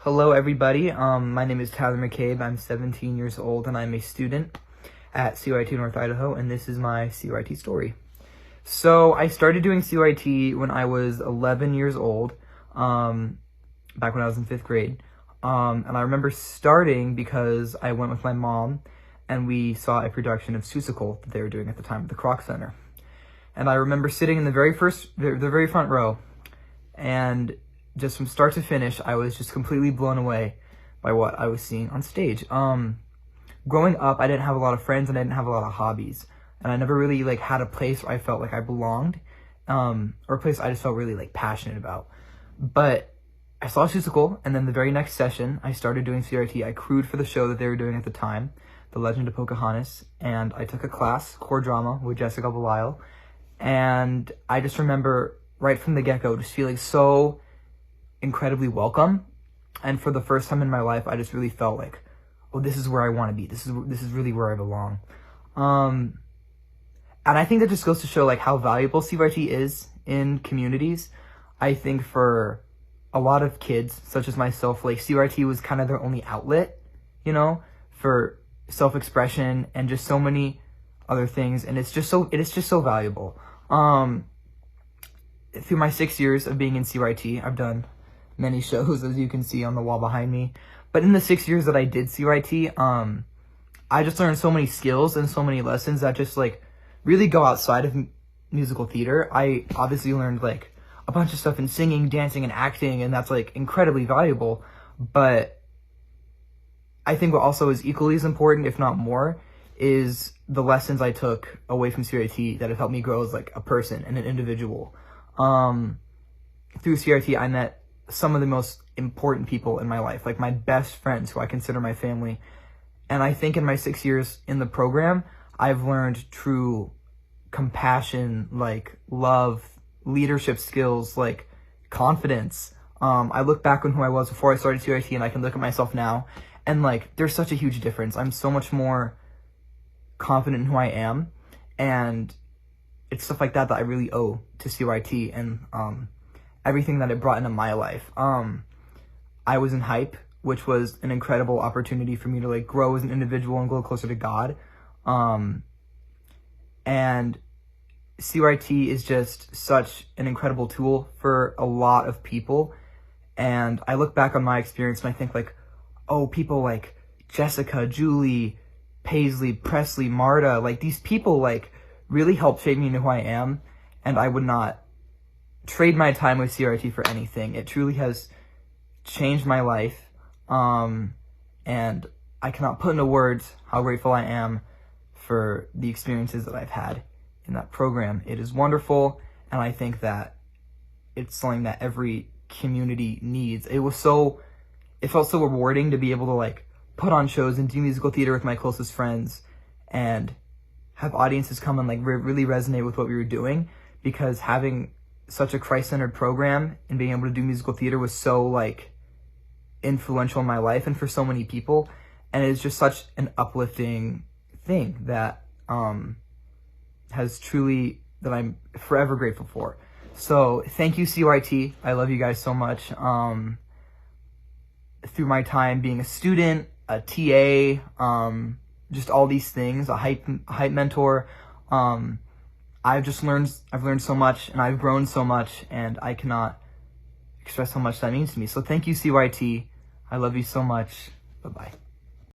Hello everybody, my name is Tyler McCabe. I'm 17 years old and I'm a student at CYT North Idaho, and this is my CYT story. So I started doing CYT when I was 11 years old, back when I was in 5th grade. And I remember starting because I went with my mom and we saw a production of Seussical that they were doing at the time at the Kroc Center. And I remember sitting in the very front row, and just from start to finish, I was just completely blown away by what I was seeing on stage. Growing up, I didn't have a lot of friends and I didn't have a lot of hobbies. And I never really had a place where I felt like I belonged, or a place I just felt really passionate about. But I saw Seussical, and then the very next session, I started doing CRT. I crewed for the show that they were doing at the time, The Legend of Pocahontas, and I took a class, core drama, with Jessica Belisle. And I just remember right from the get-go just feeling so incredibly welcome, and for the first time in my life I just really felt like, oh, this is where I want to be. This is really where I belong. And I think that just goes to show how valuable CYT is in communities. I think for a lot of kids such as myself, CYT was kind of their only outlet, for self-expression and just so many other things, and it is just so valuable. Through my 6 years of being in CYT, I've done many shows, as you can see on the wall behind me. But in the 6 years that I did CYT, I just learned so many skills and so many lessons that just really go outside of musical theater. I obviously learned a bunch of stuff in singing, dancing, and acting, and that's incredibly valuable. But I think what also is equally as important, if not more, is the lessons I took away from CYT that have helped me grow as a person and an individual. Through CRT, I met some of the most important people in my life, my best friends who I consider my family. And I think in my 6 years in the program, I've learned true compassion, love, leadership skills, confidence. I look back on who I was before I started CRT, and I can look at myself now, and there's such a huge difference. I'm so much more confident in who I am, and it's stuff like that that I really owe to CYT and everything that it brought into my life. I was in hype, which was an incredible opportunity for me to grow as an individual and grow closer to God. And CYT is just such an incredible tool for a lot of people. And I look back on my experience and I think oh, people like Jessica, Julie, Paisley, Presley, Marta, these people really helped shape me into who I am, and I would not trade my time with CRT for anything. It truly has changed my life, and I cannot put into words how grateful I am for the experiences that I've had in that program. It is wonderful, and I think that it's something that every community needs. It felt so rewarding to be able to put on shows and do musical theater with my closest friends and have audiences come and really resonate with what we were doing, because having such a Christ-centered program and being able to do musical theater was so influential in my life and for so many people, and it's just such an uplifting thing that that I'm forever grateful for. So thank you, CYT. I love you guys so much. Through my time being a student, a TA, just all these things, a hype mentor, I've learned so much, and I've grown so much, and I cannot express how much that means to me. So thank you, CYT. I love you so much. Bye-bye.